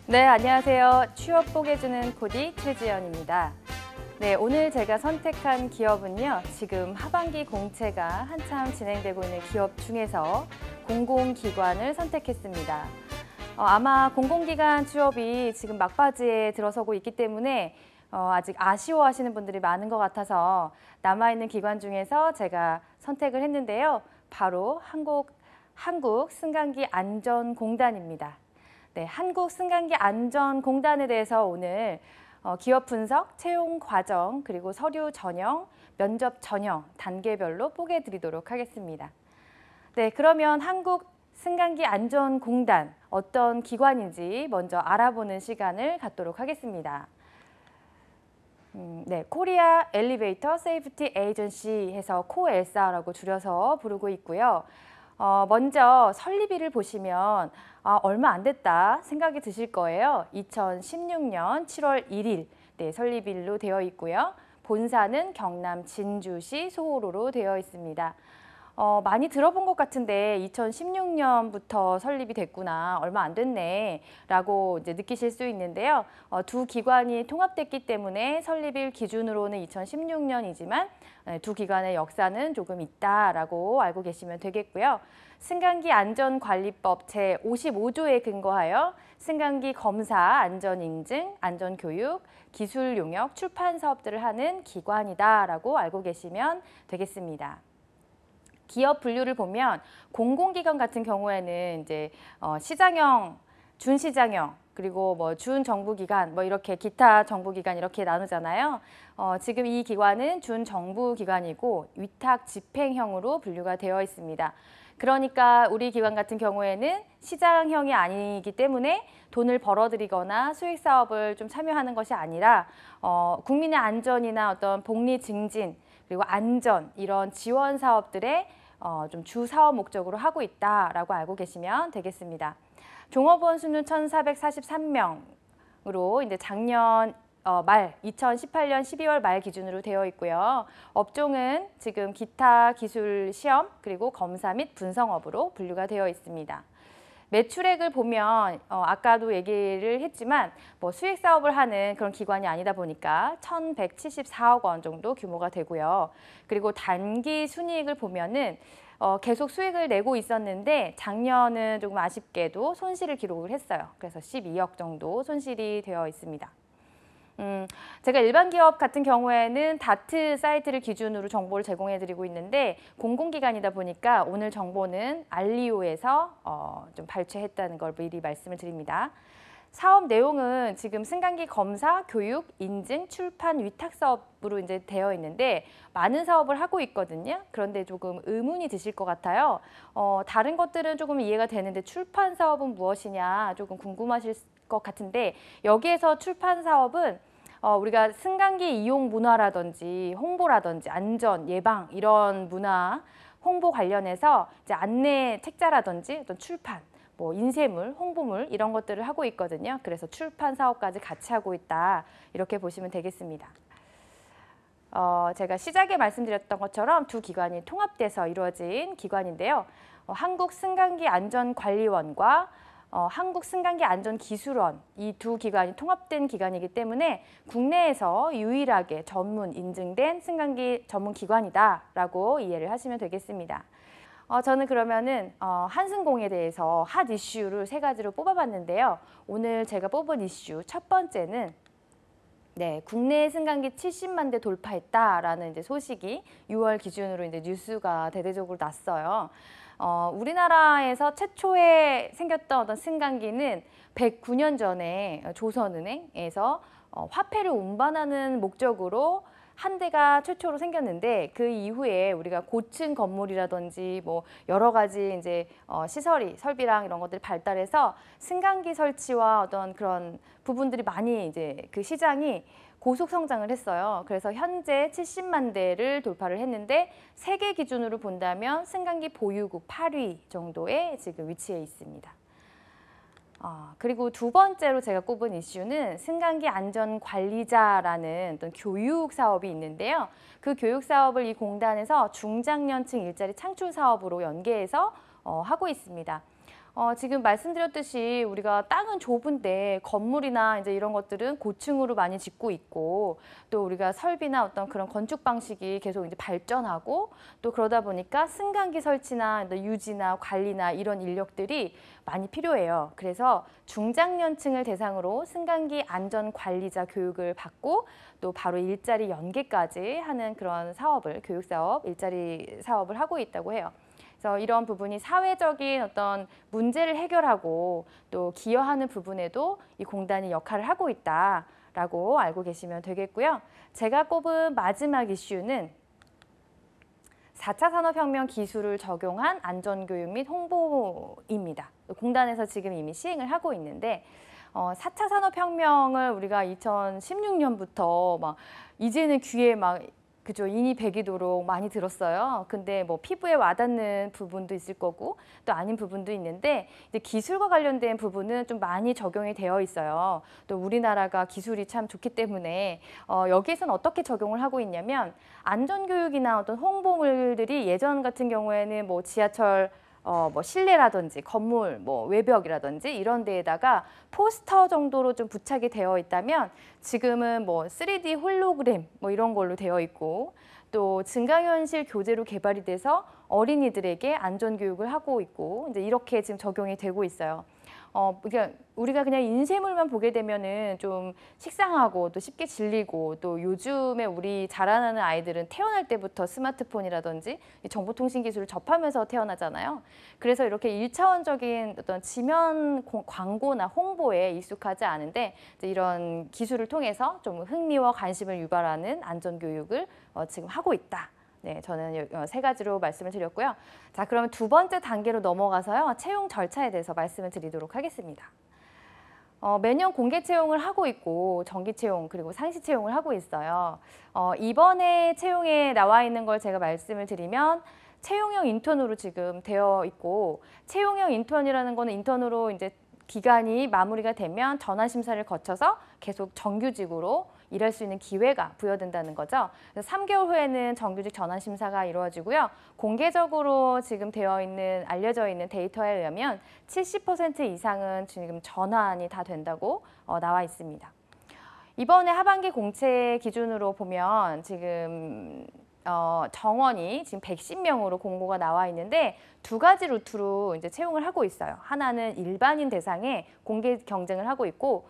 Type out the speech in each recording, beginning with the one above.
네, 안녕하세요. 취업 보게주는 코디 최지연입니다. 네, 오늘 제가 선택한 기업은요. 지금 하반기 공채가 한참 진행되고 있는 기업 중에서 공공기관을 선택했습니다. 아마 공공기관 취업이 지금 막바지에 들어서고 있기 때문에 아직 아쉬워하시는 분들이 많은 것 같아서 남아있는 기관 중에서 제가 선택을 했는데요. 바로 한국승강기안전공단입니다. 네, 한국승강기안전공단에 대해서 오늘 기업 분석, 채용 과정, 그리고 서류 전형, 면접 전형 단계별로 뽀개드리도록 하겠습니다. 네, 그러면 한국승강기안전공단 어떤 기관인지 먼저 알아보는 시간을 갖도록 하겠습니다. 네, 코리아 엘리베이터 세이프티 에이전시 해서 코엘사라고 줄여서 부르고 있고요. 먼저 설립일을 보시면 얼마 안 됐다 생각이 드실 거예요. 2016년 7월 1일 네, 설립일로 되어 있고요. 본사는 경남 진주시 소호로로 되어 있습니다. 많이 들어본 것 같은데 2016년부터 설립이 됐구나, 얼마 안 됐네 라고 이제 느끼실 수 있는데요. 두 기관이 통합됐기 때문에 설립일 기준으로는 2016년이지만 두 기관의 역사는 조금 있다라고 알고 계시면 되겠고요. 승강기안전관리법 제55조에 근거하여 승강기 검사, 안전인증, 안전교육, 기술 용역, 출판 사업들을 하는 기관이다라고 알고 계시면 되겠습니다. 기업 분류를 보면 공공기관 같은 경우에는 이제 시장형, 준시장형, 그리고 뭐 준정부기관, 뭐 이렇게 기타 정부기관 이렇게 나누잖아요. 지금 이 기관은 준정부기관이고 위탁 집행형으로 분류가 되어 있습니다. 그러니까 우리 기관 같은 경우에는 시장형이 아니기 때문에 돈을 벌어들이거나 수익 사업을 좀 참여하는 것이 아니라 국민의 안전이나 어떤 복리 증진 그리고 안전 이런 지원 사업들의 좀 주 사업 목적으로 하고 있다라고 알고 계시면 되겠습니다. 종업원 수는 1,443명으로 이제 작년 2018년 12월 말 기준으로 되어 있고요. 업종은 지금 기타 기술 시험 그리고 검사 및 분성업으로 분류가 되어 있습니다. 매출액을 보면 아까도 얘기를 했지만 뭐 수익 사업을 하는 그런 기관이 아니다 보니까 1,174억 원 정도 규모가 되고요. 그리고 단기 순이익을 보면은 계속 수익을 내고 있었는데 작년은 조금 아쉽게도 손실을 기록을 했어요. 그래서 12억 정도 손실이 되어 있습니다. 제가 일반 기업 같은 경우에는 다트 사이트를 기준으로 정보를 제공해드리고 있는데 공공기관이다 보니까 오늘 정보는 알리오에서 좀 발췌했다는 걸 미리 말씀을 드립니다. 사업 내용은 지금 승강기 검사, 교육, 인증, 출판, 위탁 사업으로 이제 되어 있는데 많은 사업을 하고 있거든요. 그런데 조금 의문이 드실 것 같아요. 다른 것들은 조금 이해가 되는데 출판 사업은 무엇이냐 조금 궁금하실 것 같은데 여기에서 출판 사업은 우리가 승강기 이용 문화라든지 홍보라든지 안전, 예방 이런 문화, 홍보 관련해서 이제 안내 책자라든지 어떤 출판, 뭐 인쇄물, 홍보물 이런 것들을 하고 있거든요. 그래서 출판 사업까지 같이 하고 있다 이렇게 보시면 되겠습니다. 제가 시작에 말씀드렸던 것처럼 두 기관이 통합돼서 이루어진 기관인데요. 한국승강기안전관리원과 한국승강기안전기술원 이 두 기관이 통합된 기관이기 때문에 국내에서 유일하게 전문 인증된 승강기 전문 기관이다라고 이해를 하시면 되겠습니다. 저는 그러면은 한승공에 대해서 핫 이슈를 세 가지로 뽑아봤는데요. 오늘 제가 뽑은 이슈 첫 번째는 네, 국내 승강기 70만 대 돌파했다라는 이제 소식이 6월 기준으로 이제 뉴스가 대대적으로 났어요. 우리나라에서 최초에 생겼던 어떤 승강기는 109년 전에 조선은행에서 화폐를 운반하는 목적으로 한 대가 최초로 생겼는데 그 이후에 우리가 고층 건물이라든지 뭐 여러 가지 이제 시설이 설비랑 이런 것들이 발달해서 승강기 설치와 어떤 그런 부분들이 많이 이제 그 시장이 고속 성장을 했어요. 그래서 현재 70만 대를 돌파를 했는데 세계 기준으로 본다면 승강기 보유국 8위 정도에 지금 위치해 있습니다. 그리고 두 번째로 제가 꼽은 이슈는 승강기 안전관리자라는 어떤 교육 사업이 있는데요. 그 교육 사업을 이 공단에서 중장년층 일자리 창출 사업으로 연계해서 하고 있습니다. 지금 말씀드렸듯이 우리가 땅은 좁은데 건물이나 이제 이런 것들은 고층으로 많이 짓고 있고 또 우리가 설비나 어떤 그런 건축 방식이 계속 이제 발전하고 또 그러다 보니까 승강기 설치나 유지나 관리나 이런 인력들이 많이 필요해요. 그래서 중장년층을 대상으로 승강기 안전 관리자 교육을 받고 또 바로 일자리 연계까지 하는 그런 사업을 교육 사업, 일자리 사업을 하고 있다고 해요. 그래서 이런 부분이 사회적인 어떤 문제를 해결하고 또 기여하는 부분에도 이 공단이 역할을 하고 있다라고 알고 계시면 되겠고요. 제가 꼽은 마지막 이슈는 4차 산업혁명 기술을 적용한 안전교육 및 홍보입니다. 공단에서 지금 이미 시행을 하고 있는데 4차 산업혁명을 우리가 2016년부터 막 이제는 귀에 막 그죠. 인이 배기도록 많이 들었어요. 근데 뭐 피부에 와닿는 부분도 있을 거고 또 아닌 부분도 있는데 이제 기술과 관련된 부분은 좀 많이 적용이 되어 있어요. 또 우리나라가 기술이 참 좋기 때문에 여기에서는 어떻게 적용을 하고 있냐면 안전교육이나 어떤 홍보물들이 예전 같은 경우에는 뭐 지하철 뭐 실내라든지 건물, 뭐 외벽이라든지 이런 데에다가 포스터 정도로 좀 부착이 되어 있다면 지금은 뭐 3D 홀로그램 뭐 이런 걸로 되어 있고 또 증강현실 교재로 개발이 돼서 어린이들에게 안전교육을 하고 있고 이제 이렇게 지금 적용이 되고 있어요. 그러니까 우리가 그냥 인쇄물만 보게 되면은 좀 식상하고 또 쉽게 질리고 또 요즘에 우리 자라나는 아이들은 태어날 때부터 스마트폰이라든지 정보통신 기술을 접하면서 태어나잖아요. 그래서 이렇게 1차원적인 어떤 지면 광고나 홍보에 익숙하지 않은데 이제 이런 기술을 통해서 좀 흥미와 관심을 유발하는 안전교육을 지금 하고 있다. 네, 저는 세 가지로 말씀을 드렸고요. 자, 그러면 두 번째 단계로 넘어가서요. 채용 절차에 대해서 말씀을 드리도록 하겠습니다. 매년 공개 채용을 하고 있고 정기 채용 그리고 상시 채용을 하고 있어요. 이번에 채용에 나와 있는 걸 제가 말씀을 드리면 채용형 인턴으로 지금 되어 있고 채용형 인턴이라는 거는 인턴으로 이제 기간이 마무리가 되면 전환 심사를 거쳐서 계속 정규직으로 일할 수 있는 기회가 부여된다는 거죠. 그래서 3개월 후에는 정규직 전환 심사가 이루어지고요. 공개적으로 지금 알려져 있는 데이터에 의하면 70% 이상은 지금 전환이 다 된다고 나와 있습니다. 이번에 하반기 공채 기준으로 보면 지금 정원이 지금 110명으로 공고가 나와 있는데 두 가지 루트로 이제 채용을 하고 있어요. 하나는 일반인 대상에 공개 경쟁을 하고 있고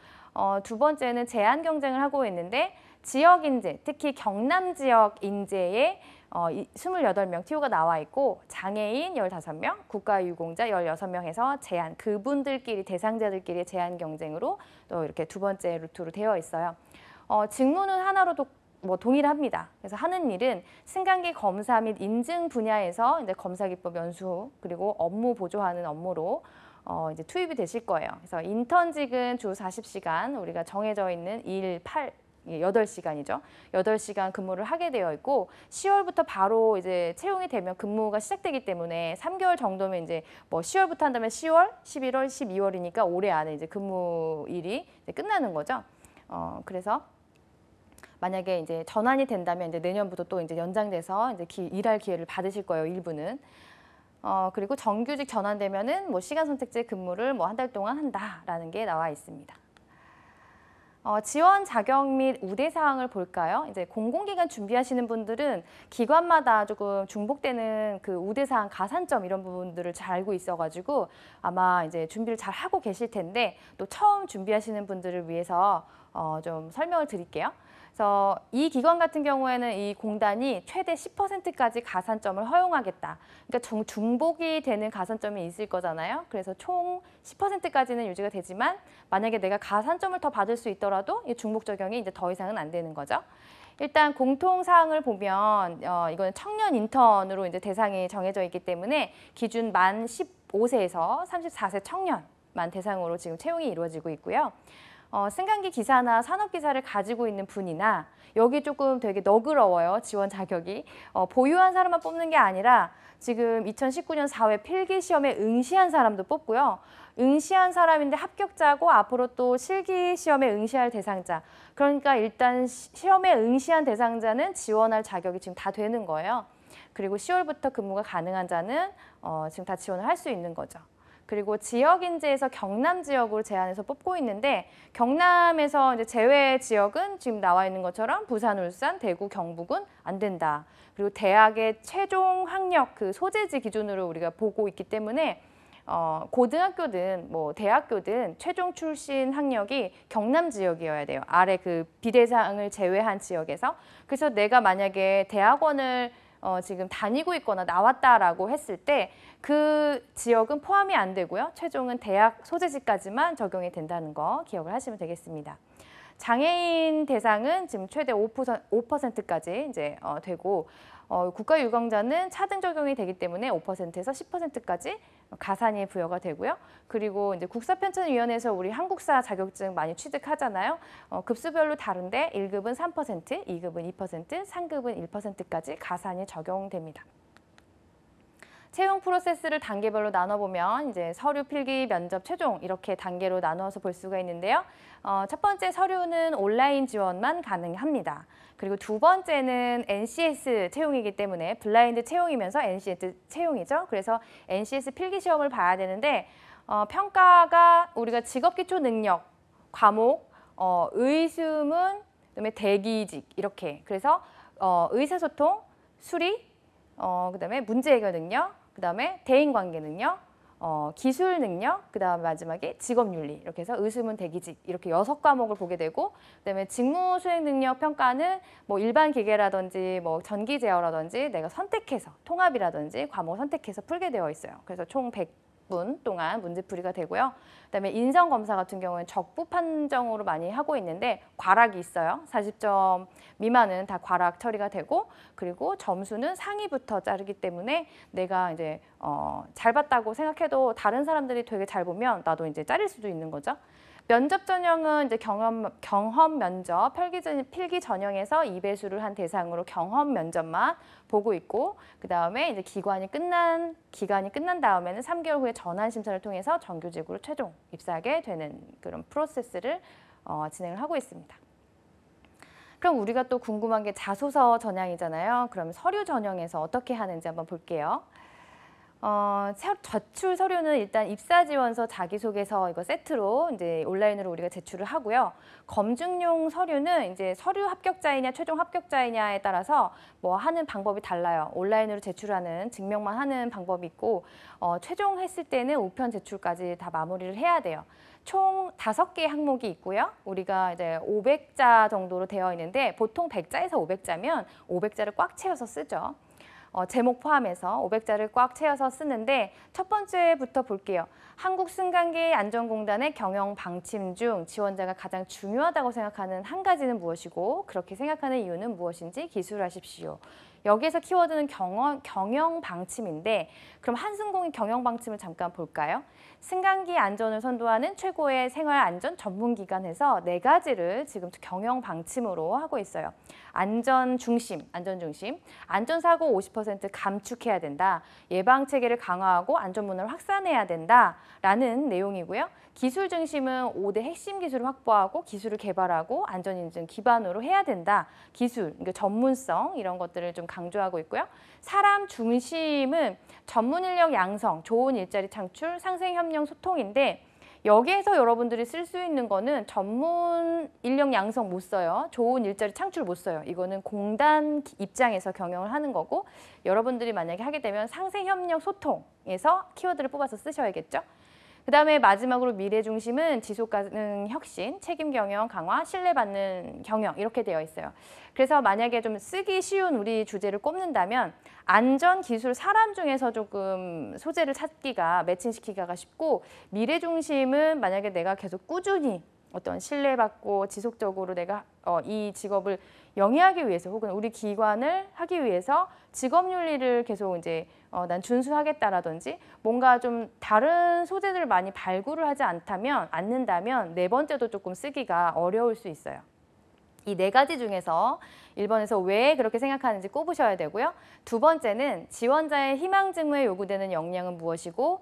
두 번째는 제한 경쟁을 하고 있는데 지역 인재, 특히 경남 지역 인재에 28명 TO가 나와 있고 장애인 15명, 국가유공자 16명 해서 제한, 그분들끼리 대상자들끼리 제한 경쟁으로 또 이렇게 두 번째 루트로 되어 있어요. 직무는 하나로도 뭐 동일합니다. 그래서 하는 일은 승강기 검사 및 인증 분야에서 이제 검사 기법 연수 그리고 업무 보조하는 업무로 이제 투입이 되실 거예요. 그래서 인턴직은 주 40시간 우리가 정해져 있는 8시간이죠. 8시간 근무를 하게 되어 있고 10월부터 바로 이제 채용이 되면 근무가 시작되기 때문에 3개월 정도면 이제 뭐 10월부터 한다면 10월, 11월, 12월이니까 올해 안에 이제 근무일이 이제 끝나는 거죠. 그래서 만약에 이제 전환이 된다면 이제 내년부터 또 이제 연장돼서 이제 일할 기회를 받으실 거예요. 일부는. 그리고 정규직 전환되면은 뭐 시간 선택제 근무를 뭐 한 달 동안 한다라는 게 나와 있습니다. 지원 자격 및 우대 사항을 볼까요? 이제 공공기관 준비하시는 분들은 기관마다 조금 중복되는 그 우대 사항, 가산점 이런 부분들을 잘 알고 있어가지고 아마 이제 준비를 잘 하고 계실 텐데 또 처음 준비하시는 분들을 위해서 좀 설명을 드릴게요. 그래서 이 기관 같은 경우에는 이 공단이 최대 10%까지 가산점을 허용하겠다. 그러니까 중복이 되는 가산점이 있을 거잖아요. 그래서 총 10%까지는 유지가 되지만 만약에 내가 가산점을 더 받을 수 있더라도 이 중복 적용이 이제 더 이상은 안 되는 거죠. 일단 공통 사항을 보면 이거는 청년 인턴으로 이제 대상이 정해져 있기 때문에 기준 만 15세에서 34세 청년만 대상으로 지금 채용이 이루어지고 있고요. 승강기 기사나 산업기사를 가지고 있는 분이나 여기 조금 되게 너그러워요. 지원 자격이. 보유한 사람만 뽑는 게 아니라 지금 2019년 4회 필기시험에 응시한 사람도 뽑고요. 응시한 사람인데 합격자고 앞으로 또 실기시험에 응시할 대상자. 그러니까 일단 시험에 응시한 대상자는 지원할 자격이 지금 다 되는 거예요. 그리고 10월부터 근무가 가능한 자는 지금 다 지원을 할 수 있는 거죠. 그리고 지역 인재에서 경남 지역으로 제한해서 뽑고 있는데 경남에서 이제 제외 지역은 지금 나와 있는 것처럼 부산, 울산, 대구, 경북은 안 된다. 그리고 대학의 최종 학력 그 소재지 기준으로 우리가 보고 있기 때문에 고등학교든 뭐 대학교든 최종 출신 학력이 경남 지역이어야 돼요. 아래 그 비대상을 제외한 지역에서. 그래서 내가 만약에 대학원을 지금 다니고 있거나 나왔다라고 했을 때 그 지역은 포함이 안 되고요. 최종은 대학 소재지까지만 적용이 된다는 거 기억을 하시면 되겠습니다. 장애인 대상은 지금 최대 5%까지 이제 되고 국가유공자는 차등 적용이 되기 때문에 5%에서 10%까지 가산이 부여가 되고요. 그리고 이제 국사편찬위원회에서 우리 한국사 자격증 많이 취득하잖아요. 급수별로 다른데 1급은 3%, 2급은 2%, 3급은 1%까지 가산이 적용됩니다. 채용 프로세스를 단계별로 나눠보면 이제 서류, 필기, 면접, 최종 이렇게 단계로 나누어서 볼 수가 있는데요. 첫 번째 서류는 온라인 지원만 가능합니다. 그리고 두 번째는 NCS 채용이기 때문에 블라인드 채용이면서 NCS 채용이죠. 그래서 NCS 필기 시험을 봐야 되는데 평가가 우리가 직업기초능력 과목, 의수문, 그다음에 대기직 이렇게 그래서 의사소통, 수리, 그다음에 문제 해결 능력, 그다음에 대인관계 능력, 기술 능력, 그다음 마지막에 직업윤리 이렇게 해서 의수문 대기직 이렇게 6과목을 보게 되고 그다음에 직무 수행 능력 평가는 뭐 일반 기계라든지 뭐 전기 제어라든지 내가 선택해서 통합이라든지 과목 선택해서 풀게 되어 있어요. 그래서 총 100분 동안 문제풀이가 되고요. 그다음에 인성검사 같은 경우는 적부 판정으로 많이 하고 있는데 과락이 있어요. 40점 미만은 다 과락 처리가 되고 그리고 점수는 상위부터 자르기 때문에 내가 이제 잘 봤다고 생각해도 다른 사람들이 되게 잘 보면 나도 이제 자를 수도 있는 거죠. 면접 전형은 이제 경험 면접, 필기 전형에서 2배수를 한 대상으로 경험 면접만 보고 있고 그다음에 이제 기간이 끝난 다음에는 3개월 후에 전환 심사를 통해서 정규직으로 최종 입사하게 되는 그런 프로세스를 진행을 하고 있습니다. 그럼 우리가 또 궁금한 게 자소서 전형이잖아요. 그럼 서류 전형에서 어떻게 하는지 한번 볼게요. 제출 서류는 일단 입사지원서, 자기소개서 이거 세트로 이제 온라인으로 우리가 제출을 하고요. 검증용 서류는 이제 서류 합격자이냐 최종 합격자이냐에 따라서 뭐 하는 방법이 달라요. 온라인으로 제출하는 증명만 하는 방법이 있고 최종 했을 때는 우편 제출까지 다 마무리를 해야 돼요. 총 5개의 항목이 있고요. 우리가 이제 500자 정도로 되어 있는데 보통 100자에서 500자면 500자를 꽉 채워서 쓰죠. 제목 포함해서 500자를 꽉 채워서 쓰는데 첫 번째부터 볼게요. 한국승강기안전공단의 경영 방침 중 지원자가 가장 중요하다고 생각하는 한 가지는 무엇이고 그렇게 생각하는 이유는 무엇인지 기술하십시오. 여기에서 키워드는 경영 방침인데 그럼 한승공의 경영 방침을 잠깐 볼까요? 승강기 안전을 선도하는 최고의 생활 안전 전문기관에서 4가지를 지금 경영 방침으로 하고 있어요. 안전 중심, 안전사고 50% 감축해야 된다. 예방 체계를 강화하고 안전 문화를 확산해야 된다라는 내용이고요. 기술 중심은 5대 핵심 기술을 확보하고 기술을 개발하고 안전 인증 기반으로 해야 된다. 기술, 그러니까 전문성 이런 것들을 좀 강조하고 있고요. 사람 중심은 전문 인력 양성, 좋은 일자리 창출, 상생 협력 소통인데 여기에서 여러분들이 쓸 수 있는 거는 전문 인력 양성 못 써요. 좋은 일자리 창출 못 써요. 이거는 공단 입장에서 경영을 하는 거고 여러분들이 만약에 하게 되면 상생 협력 소통에서 키워드를 뽑아서 쓰셔야겠죠. 그다음에 마지막으로 미래 중심은 지속 가능 혁신, 책임 경영 강화, 신뢰받는 경영 이렇게 되어 있어요. 그래서 만약에 좀 쓰기 쉬운 우리 주제를 꼽는다면 안전, 기술, 사람 중에서 조금 소재를 찾기가 매칭시키기가 쉽고 미래 중심은 만약에 내가 계속 꾸준히 어떤 신뢰받고 지속적으로 내가 이 직업을 영위하기 위해서 혹은 우리 기관을 하기 위해서 직업윤리를 계속 이제 난 준수하겠다라든지 뭔가 좀 다른 소재들을 많이 발굴을 하지 않는다면 4번째도 조금 쓰기가 어려울 수 있어요. 이 4가지 중에서 1번에서 왜 그렇게 생각하는지 꼽으셔야 되고요. 2번째는 지원자의 희망 직무에 요구되는 역량은 무엇이고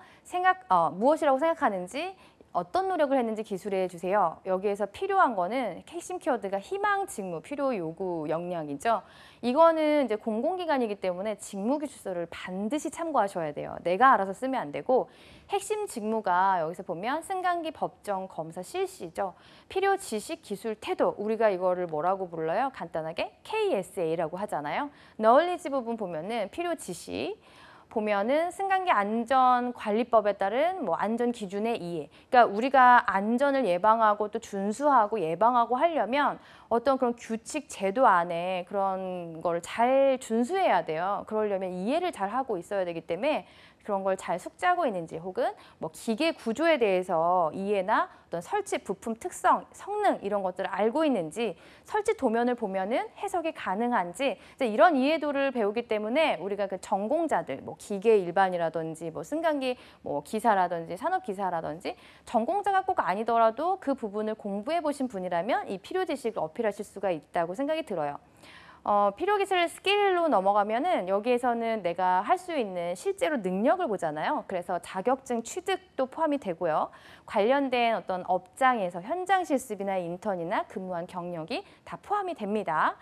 무엇이라고 생각하는지 어떤 노력을 했는지 기술해 주세요. 여기에서 필요한 거는 핵심 키워드가 희망, 직무, 필요, 요구, 역량이죠. 이거는 이제 공공기관이기 때문에 직무기술서를 반드시 참고하셔야 돼요. 내가 알아서 쓰면 안 되고 핵심 직무가 여기서 보면 승강기, 법정, 검사, 실시죠. 필요, 지식, 기술, 태도. 우리가 이거를 뭐라고 불러요? 간단하게 KSA라고 하잖아요. knowledge 부분 보면은 필요, 지식. 보면은 승강기 안전관리법에 따른 뭐 안전 기준의 이해. 그러니까 우리가 안전을 예방하고 또 준수하고 예방하고 하려면 어떤 그런 규칙 제도 안에 그런 걸 잘 준수해야 돼요. 그러려면 이해를 잘 하고 있어야 되기 때문에 그런 걸 잘 숙지하고 있는지 혹은 뭐 기계 구조에 대해서 이해나 어떤 설치 부품 특성, 성능 이런 것들을 알고 있는지 설치 도면을 보면은 해석이 가능한지 이제 이런 이해도를 배우기 때문에 우리가 그 전공자들 뭐 기계 일반이라든지 뭐 승강기 뭐 기사라든지 산업 기사라든지 전공자가 꼭 아니더라도 그 부분을 공부해 보신 분이라면 이 필요 지식을 어필하실 수가 있다고 생각이 들어요. 필요기술 스킬로 넘어가면은 여기에서는 내가 할 수 있는 실제로 능력을 보잖아요. 그래서 자격증 취득도 포함이 되고요. 관련된 어떤 업장에서 현장 실습이나 인턴이나 근무한 경력이 다 포함이 됩니다.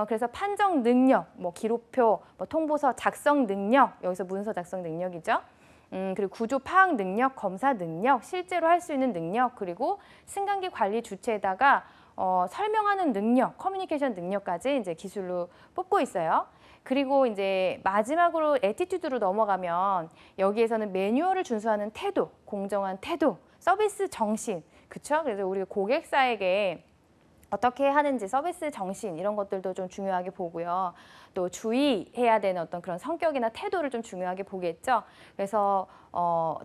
그래서 판정 능력, 뭐 기록표, 뭐 통보서 작성 능력, 여기서 문서 작성 능력이죠. 그리고 구조 파악 능력, 검사 능력, 실제로 할 수 있는 능력, 그리고 승강기 관리 주체에다가 설명하는 능력, 커뮤니케이션 능력까지 이제 기술로 뽑고 있어요. 그리고 이제 마지막으로 애티튜드로 넘어가면 여기에서는 매뉴얼을 준수하는 태도, 공정한 태도, 서비스 정신, 그렇죠? 그래서 우리 고객사에게 어떻게 하는지 서비스 정신 이런 것들도 좀 중요하게 보고요. 또 주의해야 되는 어떤 그런 성격이나 태도를 좀 중요하게 보겠죠. 그래서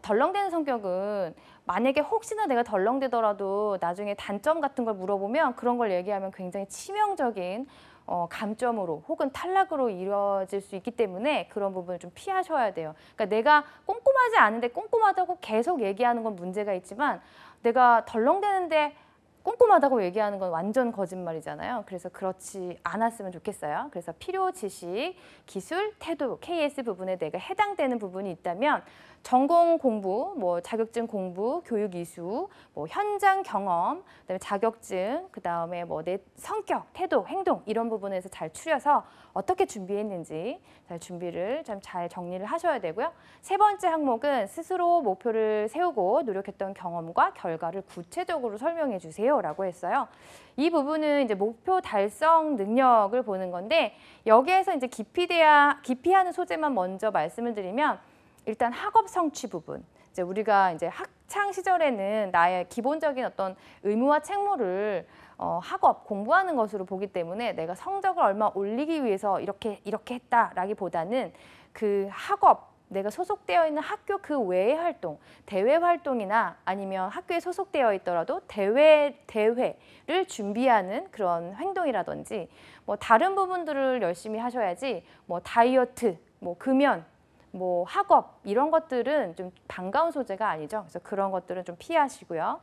덜렁대는 성격은 만약에 혹시나 내가 덜렁대더라도 나중에 단점 같은 걸 물어보면 그런 걸 얘기하면 굉장히 치명적인 감점으로 혹은 탈락으로 이루어질 수 있기 때문에 그런 부분을 좀 피하셔야 돼요. 그러니까 내가 꼼꼼하지 않은데 꼼꼼하다고 계속 얘기하는 건 문제가 있지만 내가 덜렁대는데 꼼꼼하다고 얘기하는 건 완전 거짓말이잖아요. 그래서 그렇지 않았으면 좋겠어요. 그래서 필요, 지식, 기술, 태도, KS 부분에 내가 해당되는 부분이 있다면 전공 공부, 뭐 자격증 공부, 교육 이수, 뭐 현장 경험, 그다음에 자격증, 그다음에 뭐 내 성격, 태도, 행동 이런 부분에서 잘 추려서 어떻게 준비했는지 잘 준비를 좀 잘 정리를 하셔야 되고요. 세 번째 항목은 스스로 목표를 세우고 노력했던 경험과 결과를 구체적으로 설명해 주세요라고 했어요. 이 부분은 이제 목표 달성 능력을 보는 건데 여기에서 이제 기피하는 소재만 먼저 말씀을 드리면 일단 학업 성취 부분. 이제 우리가 이제 학창 시절에는 나의 기본적인 어떤 의무와 책무를 학업, 공부하는 것으로 보기 때문에 내가 성적을 얼마 올리기 위해서 이렇게 했다라기보다는 그 학업, 내가 소속되어 있는 학교 그 외의 활동, 대외 활동이나 아니면 학교에 소속되어 있더라도 대회를 준비하는 그런 행동이라든지 뭐 다른 부분들을 열심히 하셔야지 뭐 다이어트, 뭐 금연, 뭐 학업 이런 것들은 좀 반가운 소재가 아니죠. 그래서 그런 것들은 좀 피하시고요.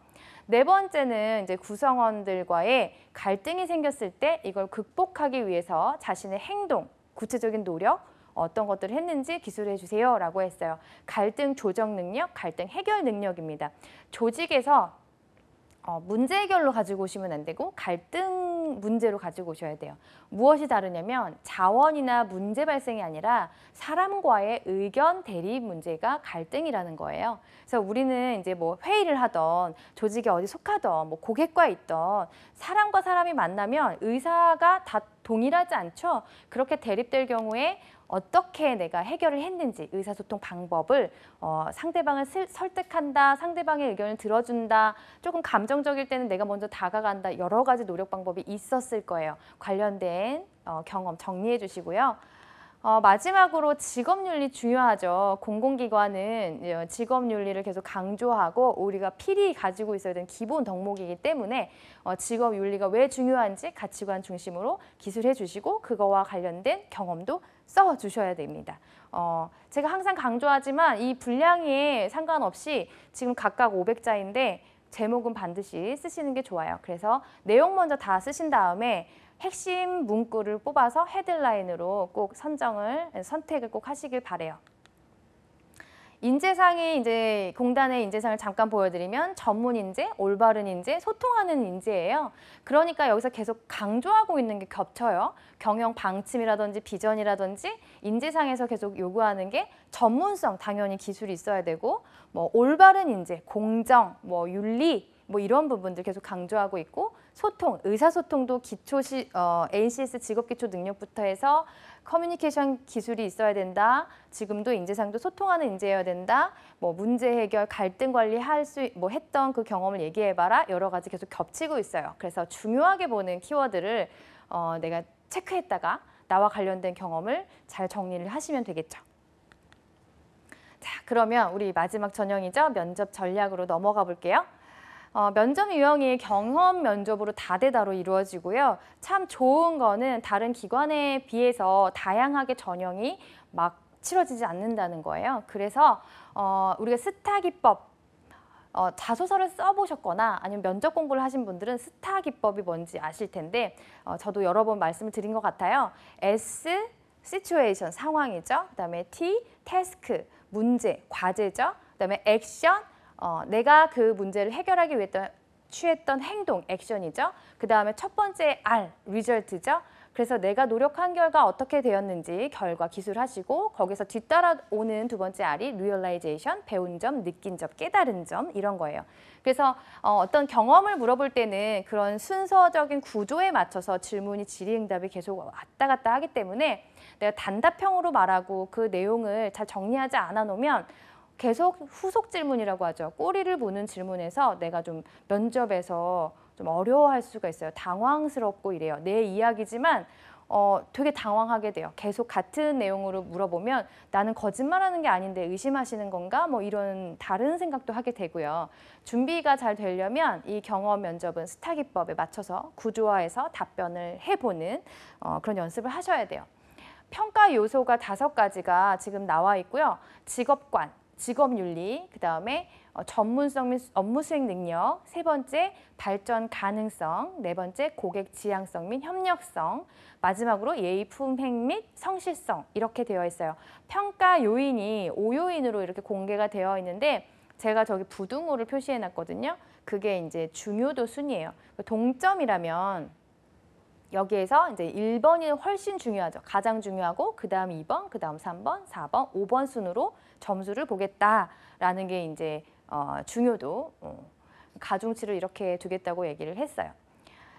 네 번째는 이제 구성원들과의 갈등이 생겼을 때 이걸 극복하기 위해서 자신의 행동, 구체적인 노력, 어떤 것들을 했는지 기술해 주세요라고 했어요. 갈등 조정 능력, 갈등 해결 능력입니다. 조직에서 문제 해결로 가지고 오시면 안 되고 갈등 문제로 가지고 오셔야 돼요. 무엇이 다르냐면 자원이나 문제 발생이 아니라 사람과의 의견 대립 문제가 갈등이라는 거예요. 그래서 우리는 이제 뭐 회의를 하던 조직에 어디 속하던 뭐 고객과 있던 사람과 사람이 만나면 의사가 다 동일하지 않죠. 그렇게 대립될 경우에 어떻게 내가 해결을 했는지 의사소통 방법을 상대방을 설득한다, 상대방의 의견을 들어준다, 조금 감정적일 때는 내가 먼저 다가간다 여러 가지 노력 방법이 있었을 거예요. 관련된 경험 정리해 주시고요. 마지막으로 직업윤리 중요하죠. 공공기관은 직업윤리를 계속 강조하고 우리가 필히 가지고 있어야 되는 기본 덕목이기 때문에 직업윤리가 왜 중요한지 가치관 중심으로 기술해 주시고 그거와 관련된 경험도 써주셔야 됩니다. 제가 항상 강조하지만 이 분량에 상관없이 지금 각각 500자인데 제목은 반드시 쓰시는 게 좋아요. 그래서 내용 먼저 다 쓰신 다음에 핵심 문구를 뽑아서 헤드라인으로 꼭 선택을 꼭 하시길 바래요. 인재상이 이제 공단의 인재상을 잠깐 보여드리면 전문 인재, 올바른 인재, 소통하는 인재예요. 그러니까 여기서 계속 강조하고 있는 게 겹쳐요. 경영 방침이라든지 비전이라든지 인재상에서 계속 요구하는 게 전문성, 당연히 기술이 있어야 되고 뭐 올바른 인재, 공정, 뭐 윤리 뭐 이런 부분들 계속 강조하고 있고 소통, 의사소통도 NCS 직업기초 능력부터 해서 커뮤니케이션 기술이 있어야 된다. 지금도 인재상도 소통하는 인재여야 된다. 뭐 문제 해결, 갈등 관리 했던 그 경험을 얘기해봐라. 여러 가지 계속 겹치고 있어요. 그래서 중요하게 보는 키워드를 내가 체크했다가 나와 관련된 경험을 잘 정리를 하시면 되겠죠. 자, 그러면 우리 마지막 전형이죠. 면접 전략으로 넘어가 볼게요. 면접 유형이 경험 면접으로 다대다로 이루어지고요. 참 좋은 거는 다른 기관에 비해서 다양하게 전형이 막 치러지지 않는다는 거예요. 그래서 우리가 스타 기법, 자소서를 써보셨거나 아니면 면접 공부를 하신 분들은 스타 기법이 뭔지 아실 텐데 저도 여러 번 말씀을 드린 것 같아요. S, 시츄에이션, 상황이죠. 그다음에 T, 태스크, 문제, 과제죠. 그다음에 액션, 내가 그 문제를 해결하기 위해 취했던 행동, 액션이죠. 그 다음에 첫 번째 R, 리절트죠. 그래서 내가 노력한 결과 어떻게 되었는지 결과 기술하시고 거기서 뒤따라오는 두 번째 R이 리얼라이제이션, 배운 점, 느낀 점, 깨달은 점 이런 거예요. 그래서 어떤 경험을 물어볼 때는 그런 순서적인 구조에 맞춰서 질문이 질의응답이 계속 왔다 갔다 하기 때문에 내가 단답형으로 말하고 그 내용을 잘 정리하지 않아 놓으면 계속 후속 질문이라고 하죠. 꼬리를 무는 질문에서 내가 좀 면접에서 좀 어려워할 수가 있어요. 당황스럽고 이래요. 내 이야기지만 되게 당황하게 돼요. 계속 같은 내용으로 물어보면 나는 거짓말하는 게 아닌데 의심하시는 건가? 뭐 이런 다른 생각도 하게 되고요. 준비가 잘 되려면 이 경험 면접은 스타 기법에 맞춰서 구조화해서 답변을 해보는 그런 연습을 하셔야 돼요. 평가 요소가 5가지가 지금 나와 있고요. 직업관, 직업윤리, 그다음에 전문성 및 업무 수행 능력, 3번째 발전 가능성, 4번째 고객 지향성 및 협력성, 마지막으로 예의 품행 및 성실성 이렇게 되어 있어요. 평가 요인이 5요인으로 이렇게 공개가 되어 있는데 제가 저기 부등호를 표시해 놨거든요. 그게 이제 중요도 순이에요. 동점이라면 여기에서 이제 1번이 훨씬 중요하죠. 가장 중요하고 그다음 2번, 그다음 3번, 4번, 5번 순으로 점수를 보겠다라는 게 이제 중요도 가중치를 이렇게 두겠다고 얘기를 했어요.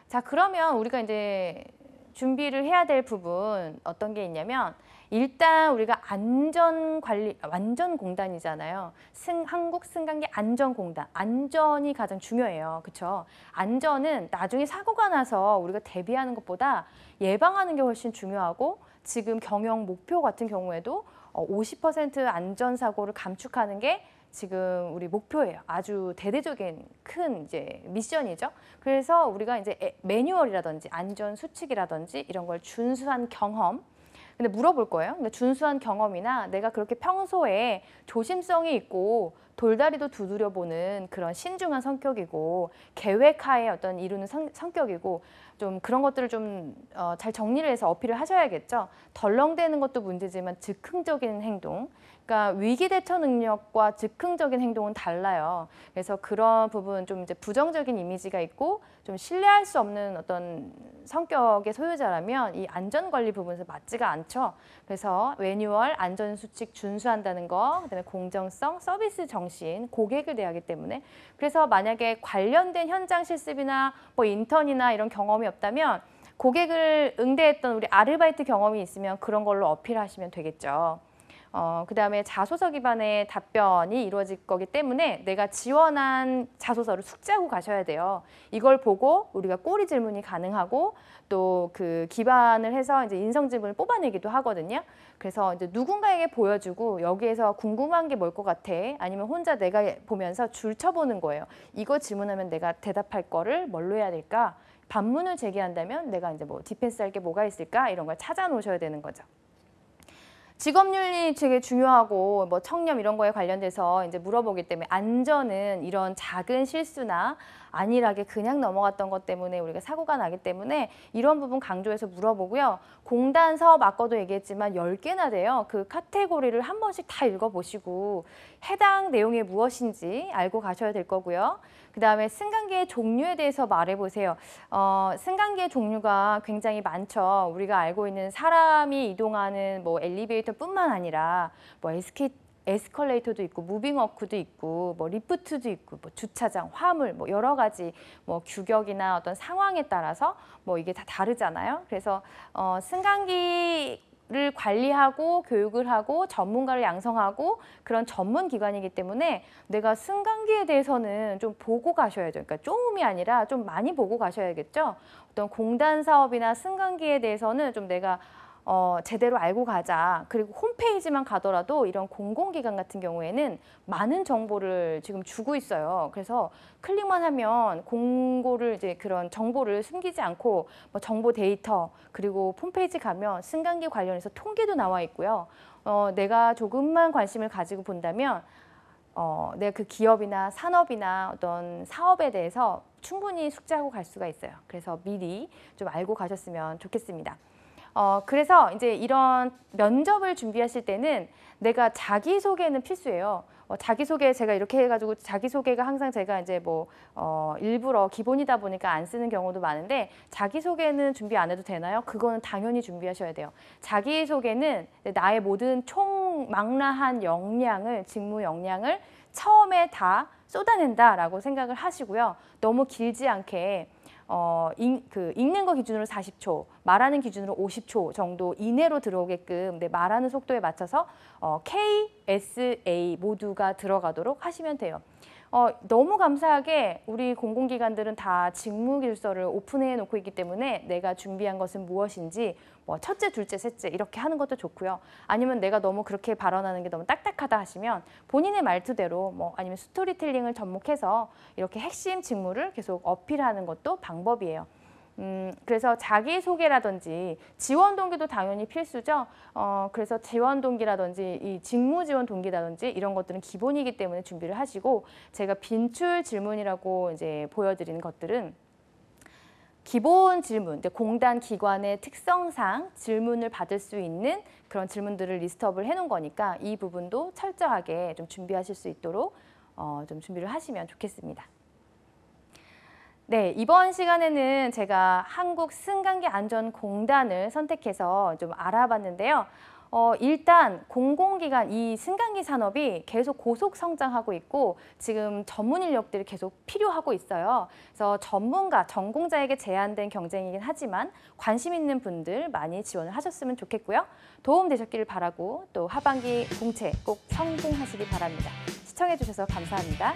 자, 그러면 우리가 이제 준비를 해야 될 부분 어떤 게 있냐면 일단 우리가 안전관리, 안전공단이잖아요. 한국승강기 안전공단, 안전이 가장 중요해요. 그렇죠? 안전은 나중에 사고가 나서 우리가 대비하는 것보다 예방하는 게 훨씬 중요하고 지금 경영 목표 같은 경우에도 50% 안전사고를 감축하는 게 지금 우리 목표예요. 아주 대대적인 큰 이제 미션이죠. 그래서 우리가 이제 매뉴얼이라든지 안전 수칙이라든지 이런 걸 준수한 경험, 근데 물어볼 거예요. 근데 준수한 경험이나 내가 그렇게 평소에 조심성이 있고 돌다리도 두드려보는 그런 신중한 성격이고 계획하에 어떤 이루는 성격이고 좀 그런 것들을 좀 잘 정리를 해서 어필을 하셔야겠죠. 덜렁대는 것도 문제지만 즉흥적인 행동, 그러니까 위기 대처 능력과 즉흥적인 행동은 달라요. 그래서 그런 부분 좀 이제 부정적인 이미지가 있고 좀 신뢰할 수 없는 어떤 성격의 소유자라면 이 안전관리 부분에서 맞지가 않죠. 그래서 매뉴얼, 안전수칙 준수한다는 거, 그다음에 공정성, 서비스 정신, 고객을 대하기 때문에 그래서 만약에 관련된 현장 실습이나 뭐 인턴이나 이런 경험이 없다면 고객을 응대했던 우리 아르바이트 경험이 있으면 그런 걸로 어필하시면 되겠죠. 그다음에 자소서 기반의 답변이 이루어질 거기 때문에 내가 지원한 자소서를 숙지하고 가셔야 돼요. 이걸 보고 우리가 꼬리 질문이 가능하고 또 그 기반을 해서 이제 인성 질문을 뽑아내기도 하거든요. 그래서 이제 누군가에게 보여주고 여기에서 궁금한 게 뭘 것 같아? 아니면 혼자 내가 보면서 줄 쳐보는 거예요. 이거 질문하면 내가 대답할 거를 뭘로 해야 될까? 반문을 제기한다면 내가 이제 뭐 디펜스 할 게 뭐가 있을까? 이런 걸 찾아 놓으셔야 되는 거죠. 직업윤리 되게 중요하고 뭐 청렴 이런 거에 관련돼서 이제 물어보기 때문에 안전은 이런 작은 실수나 안일하게 그냥 넘어갔던 것 때문에 우리가 사고가 나기 때문에 이런 부분 강조해서 물어보고요. 공단 사업 아까도 얘기했지만 10개나 돼요. 그 카테고리를 한 번씩 다 읽어보시고 해당 내용이 무엇인지 알고 가셔야 될 거고요. 그다음에 승강기의 종류에 대해서 말해보세요. 승강기의 종류가 굉장히 많죠. 우리가 알고 있는 사람이 이동하는 뭐 엘리베이터뿐만 아니라 뭐 에스컬레이터도 있고 무빙워크도 있고 뭐 리프트도 있고 뭐 주차장, 화물 뭐 여러 가지 뭐 규격이나 어떤 상황에 따라서 뭐 이게 다 다르잖아요. 그래서 승강기를 관리하고 교육을 하고 전문가를 양성하고 그런 전문 기관이기 때문에 내가 승강기에 대해서는 좀 보고 가셔야죠. 그러니까 조금이 아니라 좀 많이 보고 가셔야겠죠. 어떤 공단 사업이나 승강기에 대해서는 좀 내가 제대로 알고 가자. 그리고 홈페이지만 가더라도 이런 공공기관 같은 경우에는 많은 정보를 지금 주고 있어요. 그래서 클릭만 하면 공고를 이제 그런 정보를 숨기지 않고 뭐 정보 데이터 그리고 홈페이지 가면 승강기 관련해서 통계도 나와 있고요. 내가 조금만 관심을 가지고 본다면 내가 그 기업이나 산업이나 어떤 사업에 대해서 충분히 숙지하고 갈 수가 있어요. 그래서 미리 좀 알고 가셨으면 좋겠습니다. 그래서 이제 이런 면접을 준비하실 때는 내가 자기소개는 필수예요. 자기소개 제가 이렇게 해가지고 자기소개가 항상 제가 이제 뭐 일부러 기본이다 보니까 안 쓰는 경우도 많은데 자기소개는 준비 안 해도 되나요? 그거는 당연히 준비하셔야 돼요. 자기소개는 나의 모든 총망라한 역량을, 직무 역량을 처음에 다 쏟아낸다라고 생각을 하시고요. 너무 길지 않게 읽는 거 기준으로 40초, 말하는 기준으로 50초 정도 이내로 들어오게끔 말하는 속도에 맞춰서 K, S, A 모두가 들어가도록 하시면 돼요. 너무 감사하게 우리 공공기관들은 다 직무길서를 오픈해 놓고 있기 때문에 내가 준비한 것은 무엇인지 뭐 첫째, 둘째, 셋째 이렇게 하는 것도 좋고요. 아니면 내가 너무 그렇게 발언하는 게 너무 딱딱하다 하시면 본인의 말투대로 뭐 아니면 스토리텔링을 접목해서 이렇게 핵심 직무를 계속 어필하는 것도 방법이에요. 그래서 자기소개라든지 지원 동기도 당연히 필수죠. 그래서 지원 동기라든지 이 직무 지원 동기라든지 이런 것들은 기본이기 때문에 준비를 하시고 제가 빈출 질문이라고 이제 보여드리는 것들은 기본 질문, 공단 기관의 특성상 질문을 받을 수 있는 그런 질문들을 리스트업을 해놓은 거니까 이 부분도 철저하게 좀 준비하실 수 있도록 좀 준비를 하시면 좋겠습니다. 네, 이번 시간에는 제가 한국승강기안전공단을 선택해서 좀 알아봤는데요. 일단 공공기관 이 승강기 산업이 계속 고속 성장하고 있고 지금 전문 인력들이 계속 필요하고 있어요. 그래서 전문가, 전공자에게 제한된 경쟁이긴 하지만 관심 있는 분들 많이 지원을 하셨으면 좋겠고요. 도움 되셨기를 바라고 또 하반기 공채 꼭 성공하시기 바랍니다. 시청해 주셔서 감사합니다.